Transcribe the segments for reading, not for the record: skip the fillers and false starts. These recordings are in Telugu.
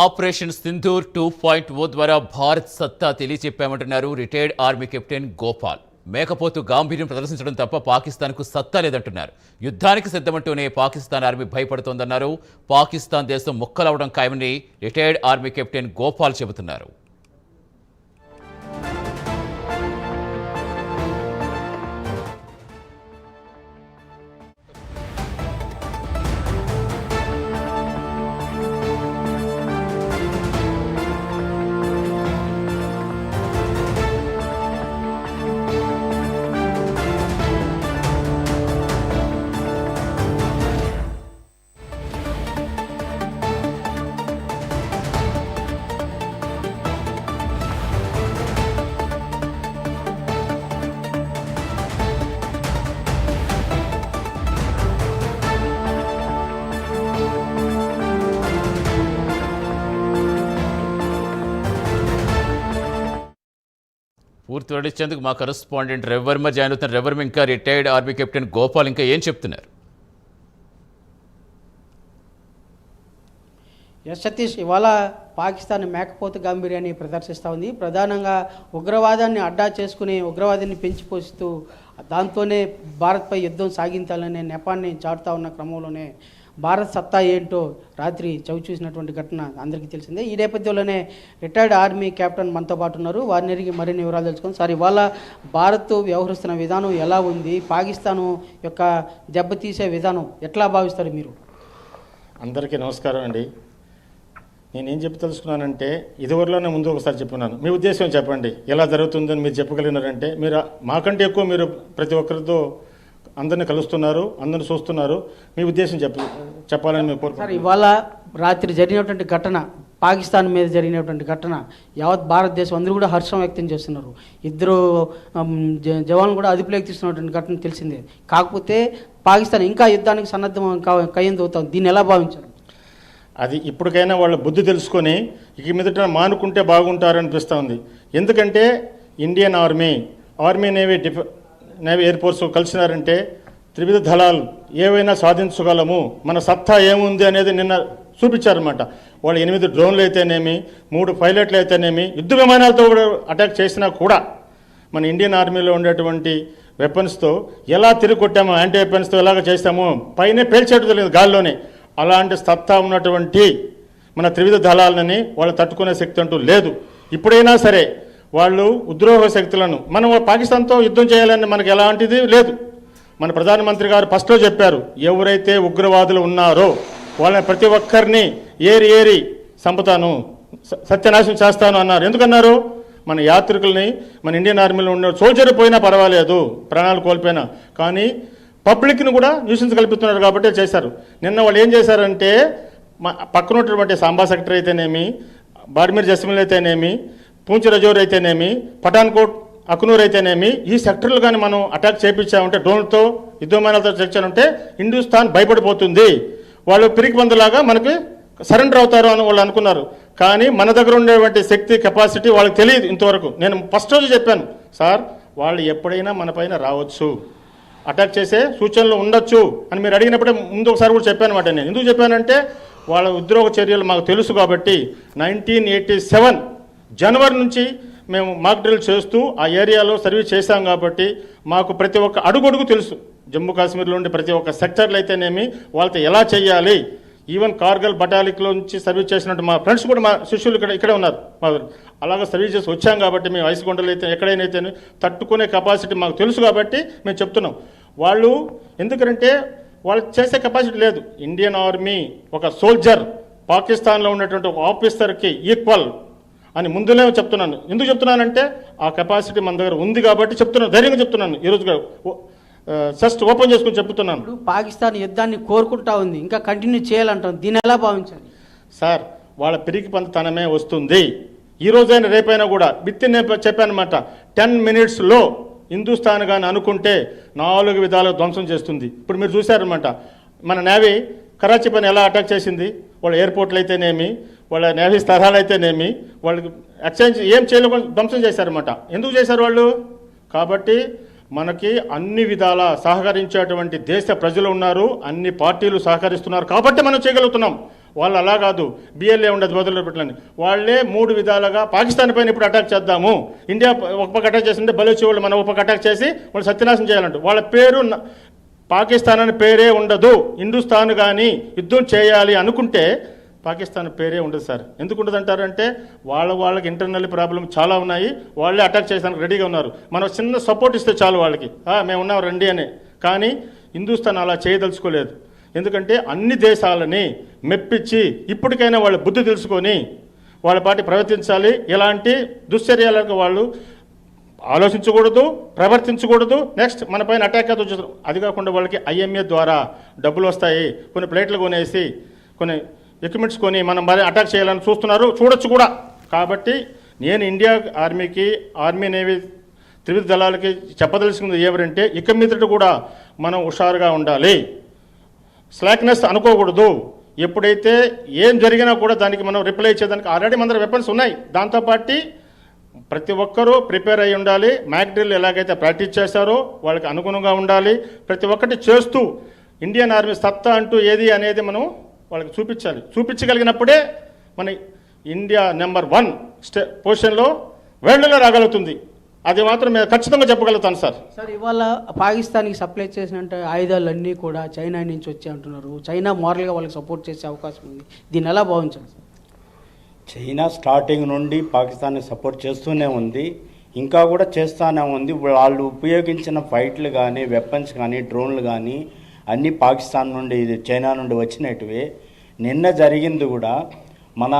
ఆపరేషన్ సింధూర్ 2.0 ద్వారా భారత్ సత్తా తెలియచెప్పామంటున్నారు రిటైర్డ్ ఆర్మీ కెప్టెన్ గోపాల్. మేకపోతు గాంభీర్యం ప్రదర్శించడం తప్ప పాకిస్తాన్కు సత్తా లేదంటున్నారు. యుద్ధానికి సిద్ధమంటూనే పాకిస్తాన్ ఆర్మీ భయపడుతోందన్నారు. పాకిస్తాన్ దేశం ముక్కలవడం ఖాయమని రిటైర్డ్ ఆర్మీ కెప్టెన్ గోపాల్ చెబుతున్నారు. పూర్తి వివరించేందుకు మా కరెస్పాండెంట్ రవివర్మ జాయిన్ అవుతున్నారు. రవివర్మ, ఇంకా రిటైర్డ్ ఆర్మీ కెప్టెన్ గోపాల్ ఇంకా ఏం చెప్తున్నారు? సతీష్, ఇవాళ పాకిస్తాన్ మేకపోతు గాంభీర్యాన్ని ప్రదర్శిస్తూ ఉంది. ప్రధానంగా ఉగ్రవాదాన్ని అడ్డా చేసుకుని ఉగ్రవాదాన్ని పెంచి పోషిస్తూ దాంతోనే భారత్పై యుద్ధం సాగించాలనే నెపాన్ని చాటుతూ ఉన్న క్రమంలోనే భారత్ సత్తా ఏంటో రాత్రి చవి చూసినటువంటి ఘటన అందరికీ తెలిసిందే. ఈ నేపథ్యంలోనే రిటైర్డ్ ఆర్మీ కెప్టెన్ మనతో పాటు ఉన్నారు. వారిని ఎరిగి మరిన్ని వివరాలు తెలుసుకొని సార్, ఇవాళ భారత్ వ్యవహరిస్తున్న విధానం ఎలా ఉంది, పాకిస్తాను యొక్క దెబ్బతీసే విధానం ఎట్లా భావిస్తారు మీరు? అందరికీ నమస్కారం అండి. నేనేం చెప్పి తెలుసుకున్నానంటే, ఇదివరలోనే ముందు ఒకసారి చెప్పుకున్నాను. మీ ఉద్దేశం చెప్పండి, ఎలా జరుగుతుందని మీరు చెప్పగలిగినారంటే, మీరు మాకంటే ఎక్కువ మీరు ప్రతి ఒక్కరితో అందరిని కలుస్తున్నారు, అందరిని చూస్తున్నారు. మీ ఉద్దేశం చెప్పాలని మేము కోరుకుంటున్నాం. ఇవాళ రాత్రి జరిగినటువంటి ఘటన, పాకిస్తాన్ మీద జరిగినటువంటి ఘటన యావత్ భారతదేశం అందరూ కూడా హర్షం వ్యక్తం చేస్తున్నారు. ఇద్దరు జవాన్లు కూడా అదుపులోకి తీసుకున్నటువంటి ఘటన తెలిసిందే. కాకపోతే పాకిస్తాన్ ఇంకా యుద్ధానికి సన్నద్ధం కయ్యందవుతాం. దీన్ని ఎలా భావించారు? అది ఇప్పటికైనా వాళ్ళ బుద్ధి తెలుసుకొని ఇక మీదట మానుకుంటే బాగుంటారనిపిస్తూ ఉంది. ఎందుకంటే Indian army navy air force కలిసినారంటే త్రివిధ దళాలు ఏవైనా సాధించగలము, మన సత్తా ఏముంది అనేది నిన్న చూపించారన్నమాట. వాళ్ళు 8 డ్రోన్లు అయితేనేమి, 3 పైలట్లు అయితేనేమి, యుద్ధ విమానాలతో కూడా అటాక్ చేసినా కూడా మన ఇండియన్ ఆర్మీలో ఉండేటువంటి వెపన్స్తో ఎలా తిరిగి కొట్టామో, యాంటీ వెపన్స్తో ఎలాగ చేస్తామో పైనే పేల్చేయడం తెలియదు, గాల్లోనే. అలాంటి సత్తా ఉన్నటువంటి మన త్రివిధ దళాలని వాళ్ళు తట్టుకునే శక్తి అంటూ లేదు. ఇప్పుడైనా సరే వాళ్ళు ఉద్రోహ శక్తులను, మనం పాకిస్తాన్తో యుద్ధం చేయాలని మనకు ఎలాంటిది లేదు. మన ప్రధానమంత్రి గారు ఫస్ట్లో చెప్పారు, ఎవరైతే ఉగ్రవాదులు ఉన్నారో వాళ్ళని ప్రతి ఒక్కరిని ఏరి చంపుతాను, సత్యనాశనం చేస్తాను అన్నారు. ఎందుకన్నారు? మన యాత్రికుల్ని, మన ఇండియన్ ఆర్మీలో ఉన్న సోల్జర్ పోయినా పర్వాలేదు, ప్రాణాలు కోల్పోయినా, కానీ పబ్లిక్ను కూడా న్యూసెన్స్ కల్పిస్తున్నారు కాబట్టి చేశారు. నిన్న వాళ్ళు ఏం చేశారంటే, పక్కన ఉన్నటువంటి సాంబా సెక్టర్ అయితేనేమి, బార్మీర్ జస్మిల్ అయితేనేమి, పూంచ్ రజౌర్ అయితేనేమి, పఠాన్కోట్ అక్నూర్ అయితేనేమి, ఈ సెక్టర్లు కానీ మనం అటాక్ చేయించామంటే, డ్రోన్లతో యుద్ధ విమానాలతో చేర్చామంటే హిందుస్థాన్ భయపడిపోతుంది, వాళ్ళు పిరికి బందులాగా మనకి సరెండర్ అవుతారు అని వాళ్ళు అనుకున్నారు. కానీ మన దగ్గర ఉండేటువంటి శక్తి, కెపాసిటీ వాళ్ళకి తెలియదు ఇంతవరకు. నేను ఫస్ట్ రోజు చెప్పాను, సార్ వాళ్ళు ఎప్పుడైనా మన పైన రావచ్చు, అటాక్ చేసే సూచనలు ఉండొచ్చు అని మీరు అడిగినప్పుడే ముందు ఒకసారి కూడా చెప్పాను అన్నమాట. నేను ఎందుకు చెప్పానంటే, వాళ్ళ ఉద్యోగ చర్యలు మాకు తెలుసు కాబట్టి 1987 జనవరి నుంచి మేము మాక్ డ్రిల్ చేస్తూ ఆ ఏరియాలో సర్వీస్ చేశాం కాబట్టి మాకు ప్రతి ఒక్క అడుగడుగు తెలుసు. జమ్మూ కాశ్మీర్లో ఉండే ప్రతి ఒక్క సెక్టర్లు అయితేనేమి వాళ్ళతో ఎలా చేయాలి. ఈవెన్ కార్గిల్ బటాలిక్లో నుంచి సర్వీస్ చేసినట్టు మా ఫ్రెండ్స్ కూడా, మా శిష్యులు ఇక్కడే ఉన్నారు. అలాగే సర్వీస్ చేసి వచ్చాం కాబట్టి మేము ఐసుకొండలు అయితే ఎక్కడైనా అయితే తట్టుకునే కెపాసిటీ మాకు తెలుసు కాబట్టి మేము చెప్తున్నాం. వాళ్ళు ఎందుకంటే వాళ్ళు చేసే కెపాసిటీ లేదు. ఇండియన్ ఆర్మీ ఒక సోల్జర్ పాకిస్తాన్లో ఉన్నటువంటి ఒక ఆఫీసర్కి ఈక్వల్ అని ముందులే చెప్తున్నాను. ఎందుకు చెప్తున్నానంటే ఆ కెపాసిటీ మన దగ్గర ఉంది కాబట్టి చెప్తున్నాను, ధైర్యంగా చెప్తున్నాను. ఈరోజు జస్ట్ ఓపెన్ చేసుకుని చెప్తున్నాను. పాకిస్తాన్ యుద్ధాన్ని కోరుకుంటా ఉంది, ఇంకా కంటిన్యూ చేయాలంటాం. దీన్ని ఎలా భావించాలి? సార్, వాళ్ళ పిరికి పంతనమే వస్తుంది. ఈ రోజైనా రేపైనా కూడా నేను చెప్పానమాట, 10 minutesలో హిందుస్థాన్ కానీ అనుకుంటే 4 విధాలుగా ధ్వంసం చేస్తుంది. ఇప్పుడు మీరు చూశారనమాట, మన నేవీ కరాచీ పైన ఎలా అటాక్ చేసింది. వాళ్ళ ఎయిర్పోర్ట్లు అయితేనేమి, వాళ్ళ నేవీ స్థలాలు అయితేనేమి, వాళ్ళకి ఎక్స్చేంజ్ ఏం చేయలేకుండా ధ్వంసం చేశారన్నమాట. ఎందుకు చేశారు వాళ్ళు? కాబట్టి మనకి అన్ని విధాల సహకరించేటువంటి దేశ ప్రజలు ఉన్నారు, అన్ని పార్టీలు సహకరిస్తున్నారు కాబట్టి మనం చేయగలుగుతున్నాం. వాళ్ళు అలా కాదు, బిఎల్ఏ ఉండదు బదులు పెట్టాలని, వాళ్ళే 3 విధాలుగా పాకిస్తాన్ పైన ఇప్పుడు అటాక్ చేద్దాము, ఇండియా ఒక పక్క అటాక్ చేస్తుంటే బలోచి వాళ్ళు మనం ఒక పక్క అటాక్ చేసి వాళ్ళు సత్యనాశనం చేయాలంట. వాళ్ళ పేరు పాకిస్తాన్ అనే పేరే ఉండదు. హిందుస్థాన్ కానీ యుద్ధం చేయాలి అనుకుంటే పాకిస్తాన్ పేరే ఉండదు సార్. ఎందుకు ఉండదు అంటారంటే వాళ్ళకి ఇంటర్నల్ ప్రాబ్లం చాలా ఉన్నాయి, వాళ్ళే అటాక్ చేయడానికి రెడీగా ఉన్నారు. మనం చిన్న సపోర్ట్ ఇస్తే చాలు వాళ్ళకి, మేము ఉన్నాం రండి అని. కానీ హిందుస్థాన్ అలా చేయదలుచుకోలేదు. ఎందుకంటే అన్ని దేశాలని మెప్పించి ఇప్పటికైనా వాళ్ళ బుద్ధి తెలుసుకొని వాళ్ళ పాటి ప్రవర్తించాలి. ఇలాంటి దుశ్చర్యలకు వాళ్ళు ఆలోచించకూడదు, ప్రవర్తించకూడదు. నెక్స్ట్ మన పైన అటాక్ అవుతుంది. అది కాకుండా వాళ్ళకి IMA ద్వారా డబ్బులు వస్తాయి, కొన్ని ప్లేట్లు కొనేసి కొన్ని ఎక్విప్మెంట్స్ కొని మనం మరి అటాక్ చేయాలని చూస్తున్నారు, చూడొచ్చు కూడా. కాబట్టి నేను ఇండియా ఆర్మీకి, ఆర్మీ నేవీ త్రివిధ దళాలకి చెప్పదలుచుకుంది ఎవరంటే ఇక మీదట కూడా మనం హుషారుగా ఉండాలి, స్లాక్నెస్ అనుకోకూడదు. ఎప్పుడైతే ఏం జరిగినా కూడా దానికి మనం రిప్లై ఇచ్చేదానికి ఆల్రెడీ మన వెపన్స్ ఉన్నాయి. దాంతోపాటు ప్రతి ఒక్కరూ ప్రిపేర్ అయి ఉండాలి. మ్యాక్ డ్రిల్ ఎలాగైతే ప్రాక్టీస్ చేశారో వాళ్ళకి అనుగుణంగా ఉండాలి. ప్రతి ఒక్కటి చేస్తూ ఇండియన్ ఆర్మీ సత్తా అంటూ ఏది అనేది మనం వాళ్ళకి చూపించాలి. చూపించగలిగినప్పుడే మన ఇండియా నెంబర్ 1 పొజిషన్లో వరల్డ్లో రాగలుగుతుంది. అది మాత్రం మేము ఖచ్చితంగా చెప్పగలుగుతాను సార్. సార్, ఇవాళ పాకిస్తాన్కి సప్లై చేసిన ఆయుధాలన్నీ కూడా చైనా నుంచి వచ్చి అంటున్నారు. చైనా మోరల్గా వాళ్ళకి సపోర్ట్ చేసే అవకాశం ఉంది. దీన్ని ఎలా భావించాలి సార్? చైనా స్టార్టింగ్ నుండి పాకిస్తాన్ని సపోర్ట్ చేస్తూనే ఉంది, ఇంకా కూడా చేస్తూనే ఉంది. వాళ్ళు ఉపయోగించిన ఫైట్లు కానీ, వెపన్స్ కానీ, డ్రోన్లు కానీ అన్నీ పాకిస్తాన్ నుండి, చైనా నుండి వచ్చినట్టువే. నిన్న జరిగింది కూడా మన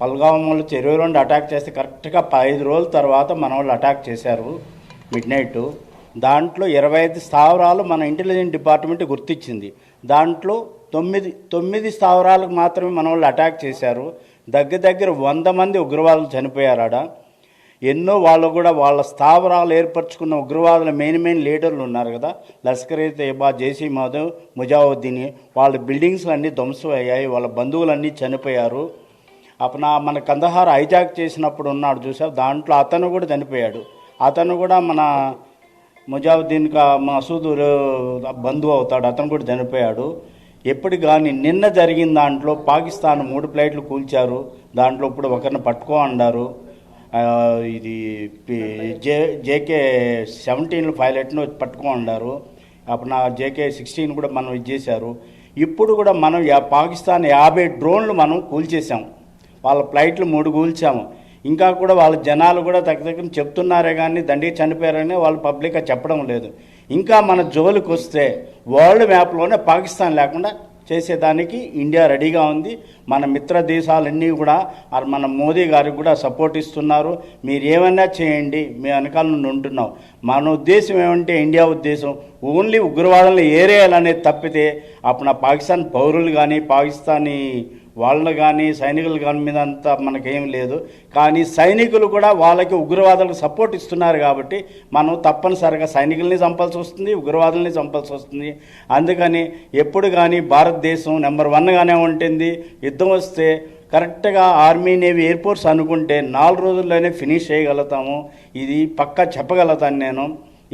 పల్గామంలో 22 అటాక్ చేస్తే కరెక్ట్గా 5 రోజుల తర్వాత మన వాళ్ళు అటాక్ చేశారు మిడ్ నైట్. దాంట్లో 25 స్థావరాలు మన ఇంటెలిజెన్స్ డిపార్ట్మెంట్ గుర్తించింది. దాంట్లో 9 స్థావరాలకు మాత్రమే మన వాళ్ళు అటాక్ చేశారు. దగ్గర 100 మంది ఉగ్రవాదులు చనిపోయారు ఆడ. ఎన్నో వాళ్ళు కూడా వాళ్ళ స్థావరాలు ఏర్పరచుకున్న ఉగ్రవాదుల మెయిన్ లీడర్లు ఉన్నారు కదా, లష్కర్ ఏ తోయబా, జైష్ ఈ మహమ్మద్, ముజావుద్దీన్, వాళ్ళ బిల్డింగ్స్ అన్నీ ధ్వంసం అయ్యాయి, వాళ్ళ బంధువులన్నీ చనిపోయారు. మన కందహార్ హైజాక్ చేసినప్పుడు ఉన్నాడు చూసావు, దాంట్లో అతను కూడా చనిపోయాడు. అతను కూడా మన ముజావుద్దీన్ మసూద్ బంధువు అవుతాడు, అతను కూడా చనిపోయాడు. ఎప్పుడు కానీ నిన్న జరిగిన దాంట్లో పాకిస్తాన్ 3 ఫ్లైట్లు కూల్చారు. దాంట్లో ఇప్పుడు ఒకరిని పట్టుకో అన్నారు. ఇది JK-17 పైలట్ను పట్టుకో అన్నారు. అప్పుడు JK-16 కూడా మనం ఇది చేశారు. ఇప్పుడు కూడా మనం పాకిస్తాన్ 50 డ్రోన్లు మనం కూల్చేసాం. వాళ్ళ ఫ్లైట్లు 3 కూల్చాము. ఇంకా కూడా వాళ్ళ జనాలు కూడా దగ్గర చెప్తున్నారే కానీ దండిగా చనిపోయారని వాళ్ళు పబ్లిక్గా చెప్పడం లేదు. ఇంకా మన జోలికి వస్తే వరల్డ్ మ్యాప్లోనే పాకిస్తాన్ లేకుండా చేసేదానికి ఇండియా రెడీగా ఉంది. మన మిత్ర దేశాలన్నీ కూడా మన మోదీ గారికి కూడా సపోర్ట్ ఇస్తున్నారు. మీరు ఏమైనా చేయండి, మేము వెనకాల నుండి ఉంటున్నాం. మన ఉద్దేశం ఏమంటే, ఇండియా ఉద్దేశం ఓన్లీ ఉగ్రవాదులను ఏరేయాలనేది తప్పితే అప్పుడు పాకిస్తాన్ పౌరులు కానీ, పాకిస్తానీ వాళ్ళు కానీ, సైనికులు కానీ మీద అంతా మనకేం లేదు. కానీ సైనికులు కూడా వాళ్ళకి ఉగ్రవాదులకు సపోర్ట్ ఇస్తున్నారు కాబట్టి మనం తప్పనిసరిగా సైనికుల్ని చంపాల్సి వస్తుంది, ఉగ్రవాదుల్ని చంపాల్సి వస్తుంది. అందుకని ఎప్పుడు కానీ భారతదేశం నెంబర్ 1గానే ఉంటుంది. యుద్ధం వస్తే కరెక్ట్గా ఆర్మీ, నేవీ, ఎయిర్ ఫోర్స్ అనుకుంటే 4 రోజుల్లోనే ఫినిష్ చేయగలుగుతాము. ఇది పక్కా చెప్పగలుగుతాను నేను.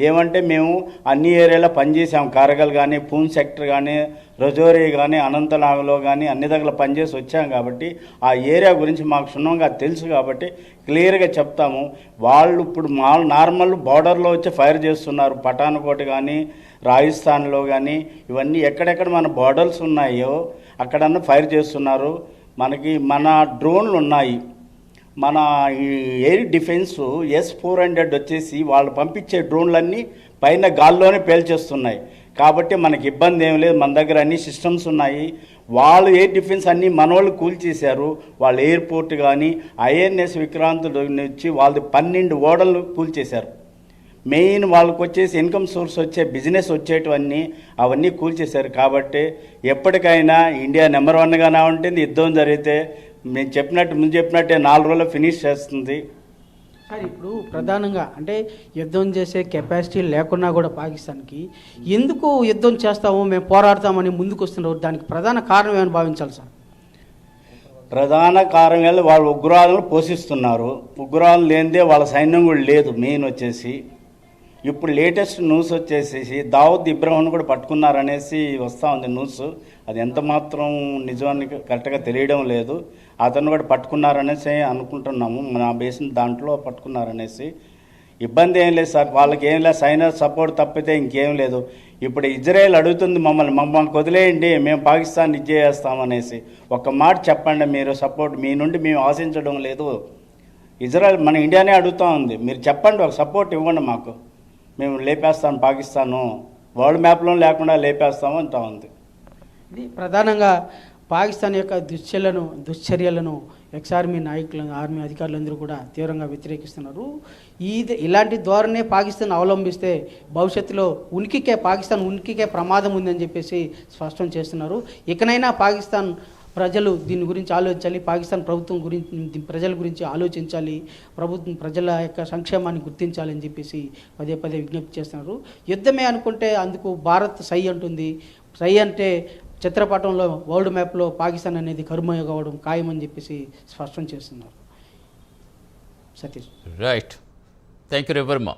ఏమంటే మేము అన్ని ఏరియాలో పనిచేసాం. కారగల్ కానీ, పూంచ్ సెక్టర్ కానీ, రజౌరీ కానీ, అనంతనాగ్లో కానీ అన్ని దగ్గర పనిచేసి వచ్చాం కాబట్టి ఆ ఏరియా గురించి మాకు క్షుణ్ణంగా తెలుసు కాబట్టి క్లియర్గా చెప్తాము. వాళ్ళు ఇప్పుడు నార్మల్ బార్డర్లో వచ్చి ఫైర్ చేస్తున్నారు. పఠాన్కోట్ కానీ, రాజస్థాన్లో కానీ, ఇవన్నీ ఎక్కడెక్కడ మన బార్డర్స్ ఉన్నాయో అక్కడన్నా ఫైర్ చేస్తున్నారు. మన డ్రోన్లు ఉన్నాయి. మన ఎయిర్ డిఫెన్స్ S-400 వచ్చేసి వాళ్ళు పంపించే డ్రోన్లన్నీ పైన గాల్లోనే పేల్చేస్తున్నాయి. కాబట్టి మనకి ఇబ్బంది ఏం లేదు. మన దగ్గర అన్ని సిస్టమ్స్ ఉన్నాయి. వాళ్ళు ఎయిర్ డిఫెన్స్ అన్నీ మనోళ్ళు కూల్చేశారు. వాళ్ళ ఎయిర్పోర్ట్ కానీ, INS విక్రాంత్ వచ్చి వాళ్ళది 12 ఓడలు కూల్చేశారు. మెయిన్ వాళ్ళకి వచ్చేసి ఇన్కమ్ సోర్స్ వచ్చే బిజినెస్ వచ్చేటివన్నీ అవన్నీ కూల్చేశారు. కాబట్టి ఎప్పటికైనా ఇండియా నెంబర్ 1గానే ఉంటుంది. యుద్ధం జరిగితే ముందు చెప్పినట్టే 4 రోజుల్లో ఫినిష్ చేస్తుంది. సార్, ఇప్పుడు ప్రధానంగా అంటే యుద్ధం చేసే కెపాసిటీ లేకున్నా కూడా పాకిస్తాన్కి ఎందుకు యుద్ధం చేస్తాము, మేము పోరాడతామని ముందుకు వస్తున్నారు? దానికి ప్రధాన కారణం ఏమని భావించాలి సార్? ప్రధాన కారణాలు వాళ్ళు ఉగ్రవాదులను పోషిస్తున్నారు. ఉగ్రవాదులు లేనిదే వాళ్ళ సైన్యం కూడా లేదు. మెయిన్ వచ్చేసి ఇప్పుడు లేటెస్ట్ న్యూస్ వచ్చేసి దావుద్ ఇబ్రాహింను కూడా పట్టుకున్నారనేసి వస్తూ ఉంది న్యూస్. అది ఎంత మాత్రం నిజానికి కరెక్ట్గా తెలియడం లేదు. అతను కూడా పట్టుకున్నారనేసి అనుకుంటున్నాము, నా బేసిన దాంట్లో పట్టుకున్నారనేసి. ఇబ్బంది ఏం లేదు సార్, వాళ్ళకి ఏం లేదు, సైనా సపోర్ట్ తప్పితే ఇంకేం లేదు. ఇప్పుడు ఇజ్రాయెల్ అడుగుతుంది మమ్మల్ని వదిలేయండి, మేము పాకిస్తాన్ ఇచ్చేస్తామనేసి. ఒక్క మాట చెప్పండి, మీరు సపోర్ట్ మీ నుండి మేము ఆశించడం లేదు. ఇజ్రాయెల్ మన ఇండియానే అడుగుతూ ఉంది, మీరు చెప్పండి, ఒక సపోర్ట్ ఇవ్వండి మాకు, మేము లేపేస్తాం పాకిస్తాను, వరల్డ్ మ్యాప్లో లేకుండా లేపేస్తాము అంటూ ఉంది. ఇది ప్రధానంగా పాకిస్తాన్ యొక్క దుశ్చర్యలను ఎక్స్-ఆర్మీ నాయకులు, ఆర్మీ అధికారులందరూ కూడా తీవ్రంగా వ్యతిరేకిస్తున్నారు. ఇలాంటి ధోరణే పాకిస్తాన్ అవలంబిస్తే భవిష్యత్తులో పాకిస్తాన్ ఉనికికే ప్రమాదం ఉందని చెప్పేసి స్పష్టం చేస్తున్నారు. ఇకనైనా పాకిస్తాన్ ప్రజలు దీని గురించి ఆలోచించాలి, పాకిస్తాన్ ప్రభుత్వం గురించి ప్రజల గురించి ఆలోచించాలి, ప్రభుత్వం ప్రజల యొక్క సంక్షేమాన్ని గుర్తించాలని చెప్పేసి పదే పదే విజ్ఞప్తి చేస్తున్నారు. యుద్ధమే అనుకుంటే అందుకు భారత్ సై అంటుంది. సై అంటే చిత్రపటంలో వరల్డ్ మ్యాప్లో పాకిస్తాన్ అనేది కరుమయ కావడం ఖాయమని చెప్పేసి స్పష్టం చేస్తున్నారు. Satish. Right, thank you Ravi Varma.